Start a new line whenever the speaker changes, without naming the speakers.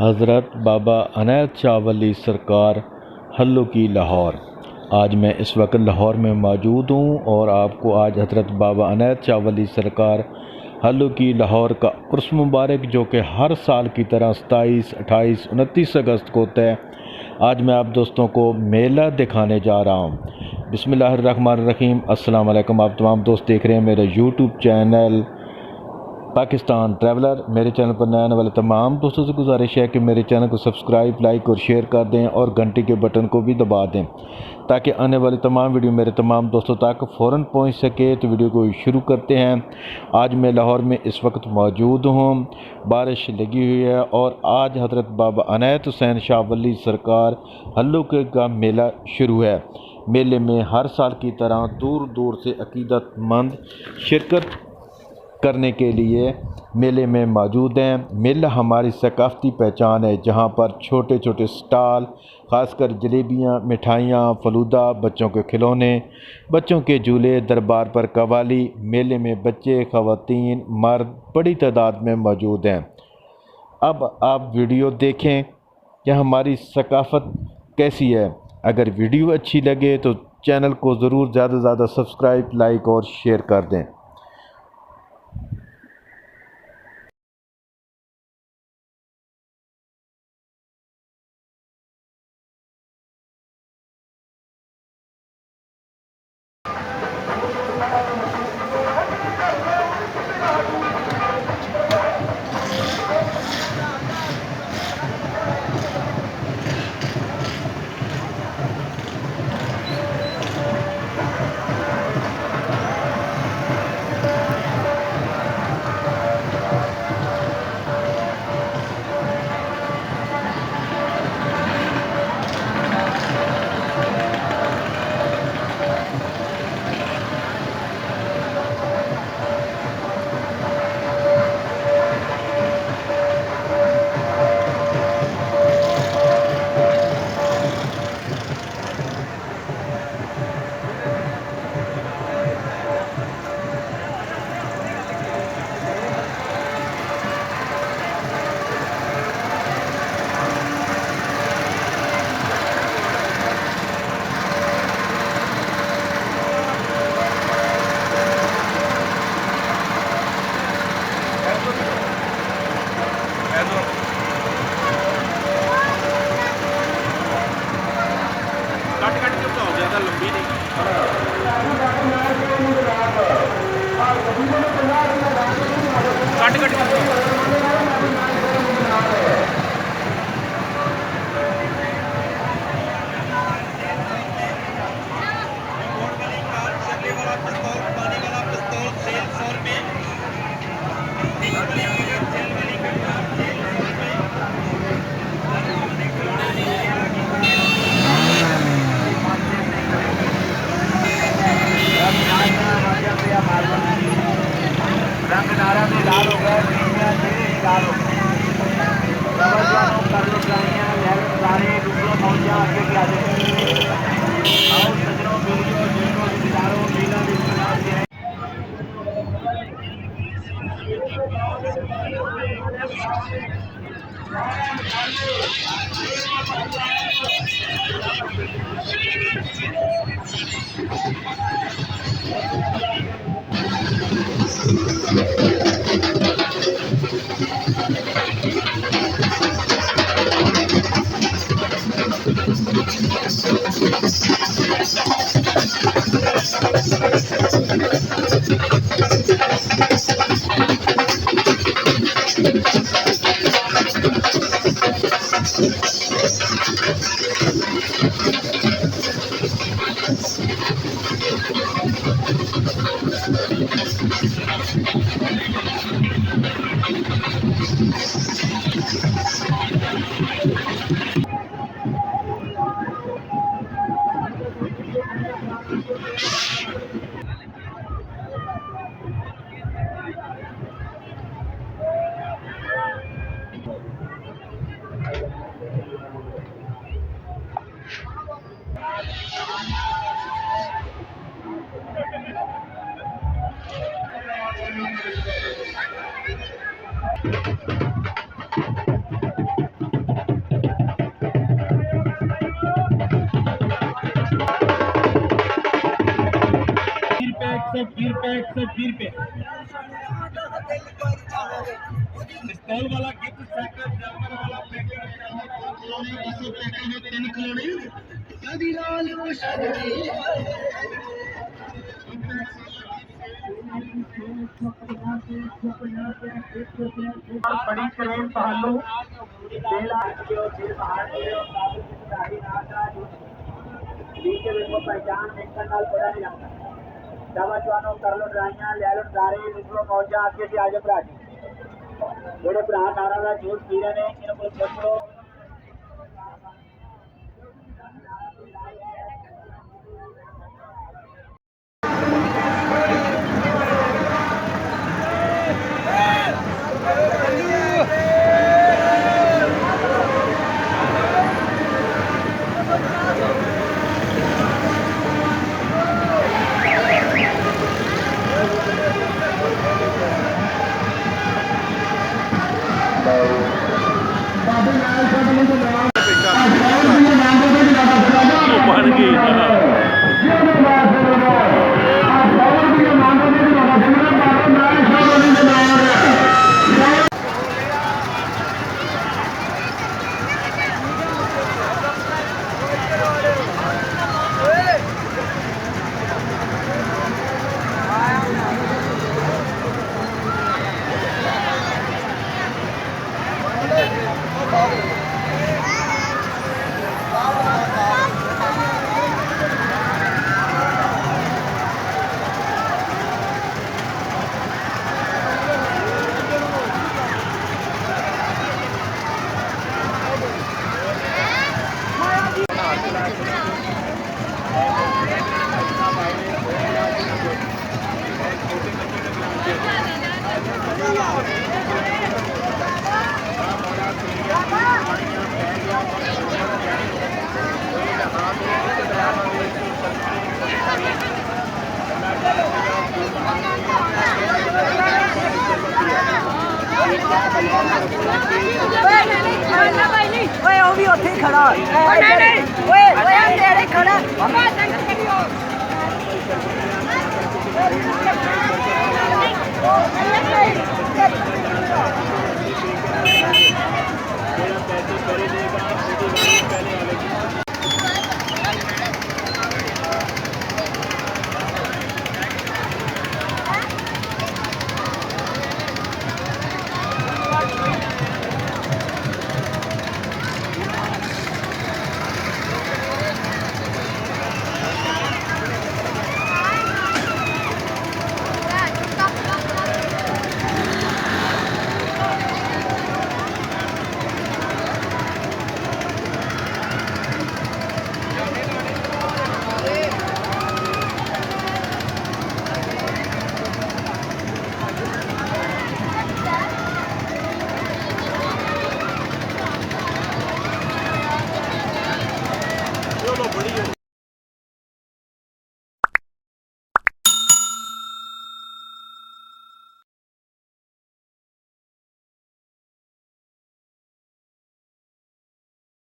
حضرت بابا عنایت شاہ ولی سرکار حلو کی لاہور۔ آج میں اس وقت لاہور میں موجود ہوں اور آپ کو آج حضرت بابا عنایت شاہ ولی سرکار حلو کی لاہور کا عرس مبارک، جو کہ ہر سال کی طرح 27، 28، 29 اگست کو ہوتا ہے، آج میں آپ دوستوں کو میلہ دکھانے جا رہا ہوں۔ بسم اللہ الرحمن الرحیم۔ السلام علیکم، آپ تمام دوست دیکھ رہے ہیں میرا یوٹیوب چینل پاکستان ٹریولر۔ میرے چینل پر نئے آنے والے تمام دوستوں سے گزارش ہے کہ میرے چینل کو سبسکرائب، لائک اور شیئر کر دیں اور گھنٹی کے بٹن کو بھی دبا دیں تاکہ آنے والی تمام ویڈیو میرے تمام دوستوں تک فوراً پہنچ سکے۔ تو ویڈیو کو شروع کرتے ہیں۔ آج میں لاہور میں اس وقت موجود ہوں، بارش لگی ہوئی ہے اور آج حضرت بابا عنایت حسین شاہ ولی سرکار حلو کا میلہ شروع ہے۔ میلے میں ہر سال کی طرح دور دور سے عقیدت مند شرکت کرنے کے لیے میلے میں موجود ہیں۔ میلہ ہماری ثقافتی پہچان ہے، جہاں پر چھوٹے چھوٹے سٹال، خاص کر جلیبیاں، مٹھائیاں، فلودہ، بچوں کے کھلونے، بچوں کے جھولے، دربار پر قوالی۔ میلے میں بچے، خواتین، مرد بڑی تعداد میں موجود ہیں۔ اب آپ ویڈیو دیکھیں کہ ہماری ثقافت کیسی ہے۔ اگر ویڈیو اچھی لگے تو چینل کو ضرور زیادہ سے زیادہ سبسکرائب، لائک اور شیئر کر دیں۔
120 रुपये स्टॉल वाला गिफ्ट सेट जर्मन वाला पैकेट तीन खिलौने कभी लाल बड़ी क्रेन पहाड़ों पहचान देखने नाल बड़ा नहीं लगता दवा जवानों कर लो ड्राइयां ले लो दारे निकलो मौजा आगे से आजो भरा जी जेडे भरा नारा का जूस पी रहे ने इन्हों को पुछ लो
बन गई
ਓਏ ਉਹ ਵੀ ਉੱਥੇ ਹੀ ਖੜਾ ਨਹੀਂ ਨਹੀਂ ਓਏ ਓਏ ਨੇੜੇ ਖੜਾ
पैसे करे देगा